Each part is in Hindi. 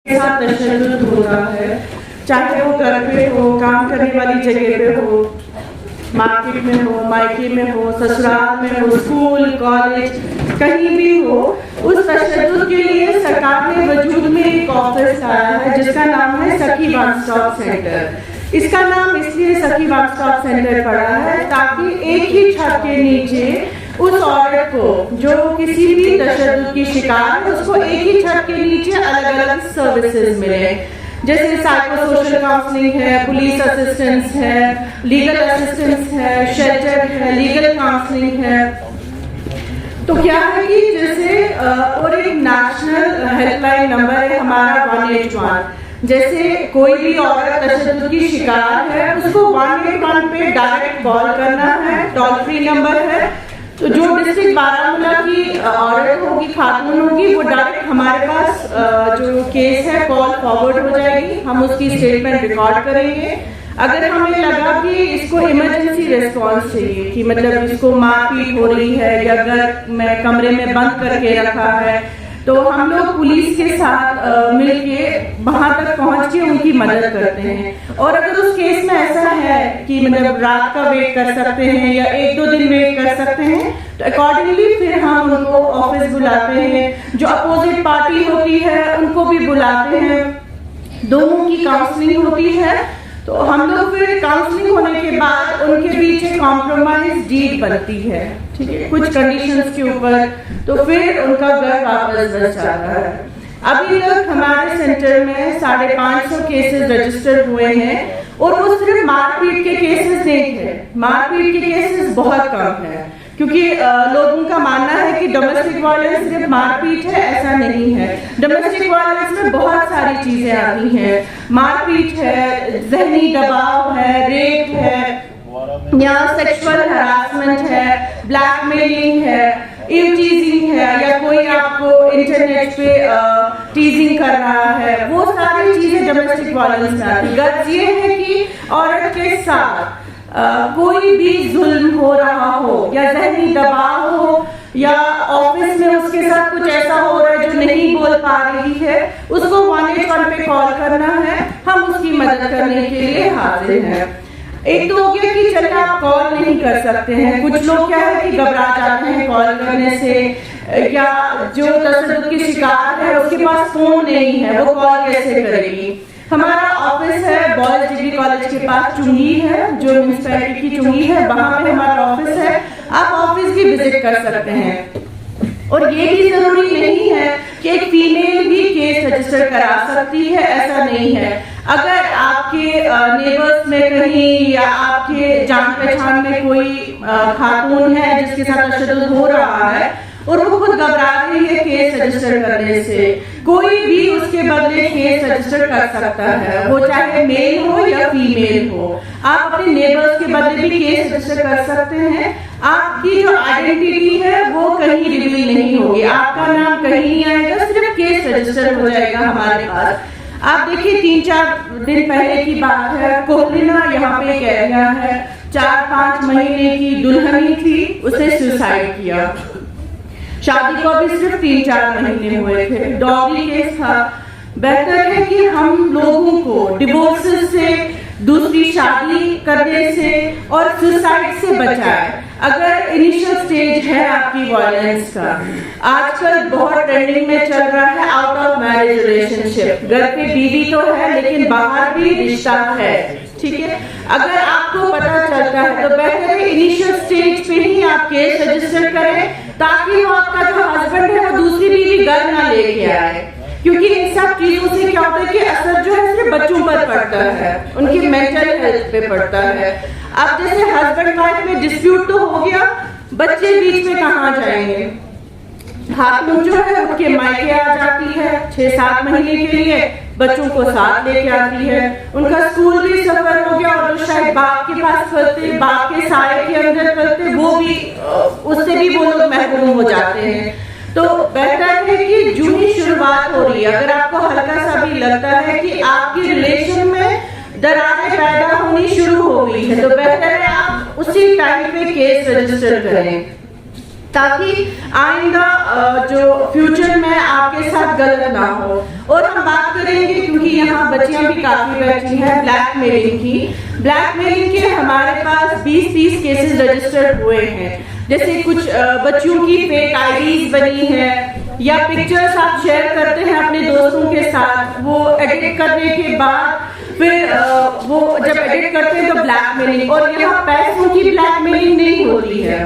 साथ तशद्दुद होता है, चाहे वो घर पे हो, काम करने वाली जगह पे हो, मार्केट में हो, मायके में हो, ससुराल में हो, स्कूल कॉलेज कहीं भी हो। उस तशद्दुद के लिए सरकार ने वजूद में एक ऑफिस लाया है जिसका नाम है सखी वन स्टॉप सेंटर। इसका नाम इसलिए सखी वन स्टॉप सेंटर पड़ा है ताकि एक ही छत के नीचे उस औरत को जो किसी भी तशद्दुद की शिकार है उसको एक ही छत के नीचे अलग अलग सर्विसेज मिले, जैसे साइको सोशल काउंसलिंग है, पुलिस असिस्टेंस है, लीगल असिस्टेंस है, शेल्टर है, लीगल काउंसलिंग है। तो क्या है कि जैसे और एक नेशनल हेल्पलाइन नंबर है हमारा 181। जैसे कोई भी औरत तशद्दुद की शिकार है उसको 181 पे डायरेक्ट कॉल करना है, टोल फ्री नंबर है। तो जो डिस्ट्रिक्ट बारामूला की औरत होगी, खातून होगी, वो डायरेक्ट हमारे पास जो केस है कॉल फॉरवर्ड हो जाएगी, हम उसकी स्टेटमेंट रिकॉर्ड करेंगे। अगर हमें लगा कि इसको इमरजेंसी रिस्पॉन्स चाहिए कि मतलब इसको मारपीट हो रही है या घर में कमरे में बंद करके रखा है, तो हम लोग पुलिस के साथ मिलके वहां तक पहुंच के उनकी मदद करते हैं। और अगर उस केस में ऐसा है कि मतलब रात का वेट कर सकते हैं या 1-2 दिन वेट कर सकते हैं, तो अकॉर्डिंगली फिर हम उनको ऑफिस बुलाते हैं। जो अपोजिट पार्टी होती है उनको भी बुलाते हैं, दोनों की काउंसलिंग होती है। तो हम लोग फिर काउंसलिंग होने के बाद उनके बीच एक कॉम्प्रोमाइज डीड बनती है, ठीक है, कुछ कंडीशंस के ऊपर, तो फिर उनका घर वापस बच जाता है। अभी तक हमारे सेंटर में 550 केसेस रजिस्टर हुए हैं और वो सिर्फ मारपीट के केसेस नहीं थे, मारपीट के केसेस बहुत कम है, क्योंकि लोगों का मानना है कि डोमेस्टिक वायलेंस सिर्फ मारपीट है, ऐसा नहीं है। डोमेस्टिक वायलेंस में बहुत सारी चीजें आती हैं, मारपीट है, जहनी दबाव है, रेप है, या सेक्सुअल हरासमेंट है, ब्लैकमेलिंग है, इव टीजिंग है, या कोई आपको इंटरनेट पे टीजिंग कर रहा है, वो सारी चीजें डोमेस्टिक वायलेंस में आती। गर्ज ये है कि औरत के साथ कोई भी जुल्म हो रहा हो या जहनी दबाव हो या ऑफिस में उसके साथ कुछ ऐसा हो रहा है जो नहीं बोल पा रही है, उसको 181 पे कॉल करना है, हम उसकी मदद करने के लिए हाजिर हैं। एक तो हो गया कि चलिए आप कॉल नहीं कर सकते हैं, कुछ लोग क्या है कि घबरा जाते हैं कॉल करने से, या जो तशद्दुद की शिकार है उसके पास फोन नहीं है, वो कॉल कैसे करेगी। हमारा ऑफिस है बॉयज डिग्री कॉलेज के पास, चुंगी है, जो म्यूनिसिपैलिटी की चुंगी है, वहां पे हमारा ऑफिस है। आप ऑफिस भी विजिट कर सकते हैं। और ये भी जरूरी नहीं है कि एक फीमेल भी केस रजिस्टर करा सकती है, ऐसा नहीं है। अगर आपके नेबर्स में कहीं या आपके जान पहचान में कोई खातून है जिसके साथ तशद्दुद हो रहा है और वो खुद घबरा रही है केस रजिस्टर करने से, कोई भी उसके बदले केस रजिस्टर कर सकता है, वो चाहे मेल हो या फीमेल हो। आप अपने नेबर्स के बदले भी केस रजिस्टर कर सकते हैं। आपकी जो आइडेंटिटी है वो कहीं रिवील नहीं होगी, आपका नाम कहीं नहीं आएगा, सिर्फ केस रजिस्टर हो जाएगा हमारे पास। आप देखिए 3-4 दिन पहले की बात है, कोहलिना यहाँ पे एक एरिया है, 4-5 महीने की दुल्हनी थी, उसने सुसाइड किया। शादी को भी सिर्फ 3-4 महीने हुए थे, डॉगी केस था। बेहतर है कि हम लोगों को डिवोर्स से, दूसरी शादी करने से और सुसाइड से बचाए। अगर इनिशियल स्टेज है आपकी वायलेंस का, आजकल बहुत ट्रेंडिंग में चल रहा है आउट ऑफ मैरिज रिलेशनशिप, घर पे बीवी तो है लेकिन बाहर भी रिश्ता है, ठीक है। अगर आपको पता चलता है तो बेहतर है इनिशियल स्टेज पे ही आप केस रजिस्टर करें, ताकि वो आपका जो हस्बैंड है वो दूसरी बीवी घर ना लेके आए। क्योंकि इन सब चीजों से क्या होता है कि असर जो है सिर्फ बच्चों पर पड़ता है, उनकी मेंटल हेल्थ पे पड़ता है। अब जैसे हस्बैंड वाइफ में डिस्प्यूट तो हो गया, बच्चे बीच में कहाँ जाएंगे। खातून जो है उनके मायके आ जाती है 6-7 महीने के लिए, बच्चों को साथ लेके आती है, उनका स्कूल भी सफर हो गया, और जो शायद बाप के पास पलते, बाप के साए के अंदर पलते, वो भी उससे भी वो लोग महरूम हो जाते हैं। तो बेहतर है कि जो ही शुरुआत हो रही है, अगर आपको हल्का सा भी लगता है कि आपकी रिलेशन में दरारें पैदा होनी शुरू हो गई है, तो बेहतर है आप उसी टाइम पे केस रजिस्टर करें। ताकि आइंदा जो फ्यूचर में आपके साथ गलत ना हो। और हम बात करेंगे, क्योंकि यहाँ बच्चियां भी काफी बैठी हैं, ब्लैकमेलिंग की। ब्लैकमेलिंग के हमारे पास 20-30 केसेस रजिस्टर्ड हुए हैं। जैसे कुछ बच्चियों की फेक आईडीज बनी है, या पिक्चर्स आप शेयर करते हैं अपने दोस्तों के साथ, वो एडिट करने के बाद फिर वो जब एडिट करते हैं तो ब्लैकमेलिंग। और यहाँ पैसों की ब्लैकमेलिंग नहीं होती है।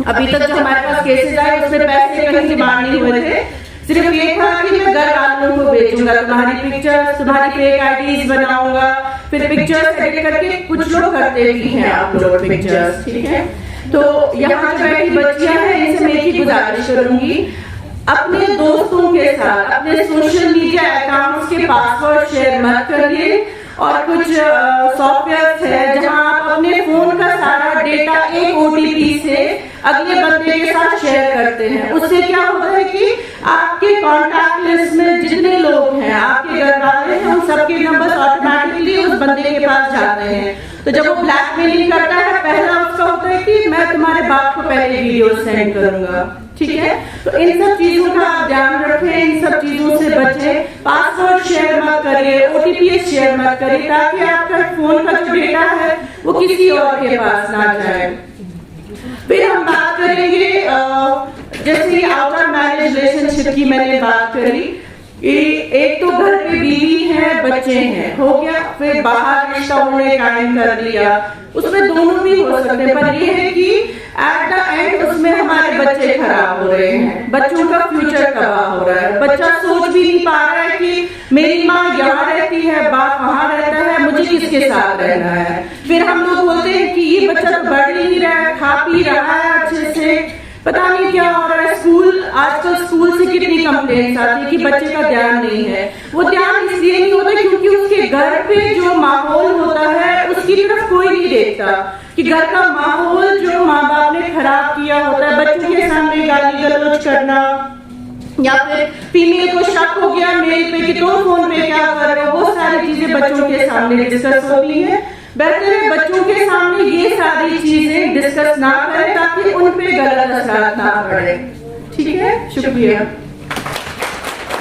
अभी तक जो हमारे पास केसेस आए उसमें पैसे कहीं डिमांड नहीं हुए थे, सिर्फ ये था कि मैं घर वालों को बेचूंगा तुम्हारी पिक्चर्स, तुम्हारी फेक आईडीज बनाऊंगा, फिर पिक्चर्स एडिट करके कुछ लोग करते भी हैं अपलोड पिक्चर्स, ठीक है। तो यहाँ जो बैठी बच्चियां हैं, इनसे मैं एक ही गुजारिश करूंगी, अपने दोस्तों के साथ अपने सोशल मीडिया अकाउंट्स के पासवर्ड शेयर मत करिए। और कुछ सॉफ्टवेयर है जहां आप अपने फोन का सारा डेटा एक OTP से अगले बंदे के साथ शेयर करते हैं। उससे क्या होता है कि आपके कॉन्टैक्ट लिस्ट में जितने लोग हैं, आपके घर वाले हैं, उन सबके नंबर ऑटोमेटिकली उस बंदे के पास जाते हैं। तो जब वो ब्लैकमेलिंग करता है, पहला उसका होता है कि मैं तुम्हारे बाप को पहले वीडियो सेंड करूंगा, ठीक है। तो इन सब चीजों का आप ध्यान रखें, इन सब चीजों से बचें। पासवर्ड शेयर मत करिए, OTP शेयर मत करिए, ताकि आपका फोन का जो डेटा है वो किसी और के पास ना जाए। फिर हम बात करेंगे, जैसे आउटर मैरिज रिलेशनशिप की मैंने बात करी, एक तो घर पे बीवी है, बच्चे हैं, हो गया। फिर बाहर रिश्ता उन्होंने कायम कर लिया, उसमें दोनों भी हो सकते हैं, पर ये है कि एट द एंड उसमें हमारे बच्चे खराब हो रहे हैं, बच्चों का फ्यूचर तबाह हो रहा है। बच्चा सोच भी नहीं पा रहा है कि मेरी माँ यहाँ रहती है, बाप वहाँ रहता है, मुझे किसके साथ रहना है। फिर हम लोग बोलते हैं कि ये बच्चा तो बढ़ ही रहा है, खा पी रहा है अच्छे से, पता नहीं क्या हो रहा है। स्कूल, आजकल स्कूल से कितनी कंप्लेंट्स आती है कि बच्चे का ध्यान नहीं है। वो ध्यान इसलिए नहीं होता क्योंकि उसके घर पे जो माहौल होता है उसकी तरफ कोई नहीं देखता, कि घर का माहौल जो माँ बाप ने खराब किया होता है, बच्चों के सामने गाली गलौज करना, या फिर फीमेल को शक हो गया मेल पे कि तुम फोन पे क्या कर रहे हो, वो सारी चीजें बच्चों के सामने डिस्कस होती है। बेहतर है बच्चों के सामने ये सारी चीजें डिस्कस ना करें, ताकि उन पे गलत असर ना पड़े, ठीक है। शुक्रिया।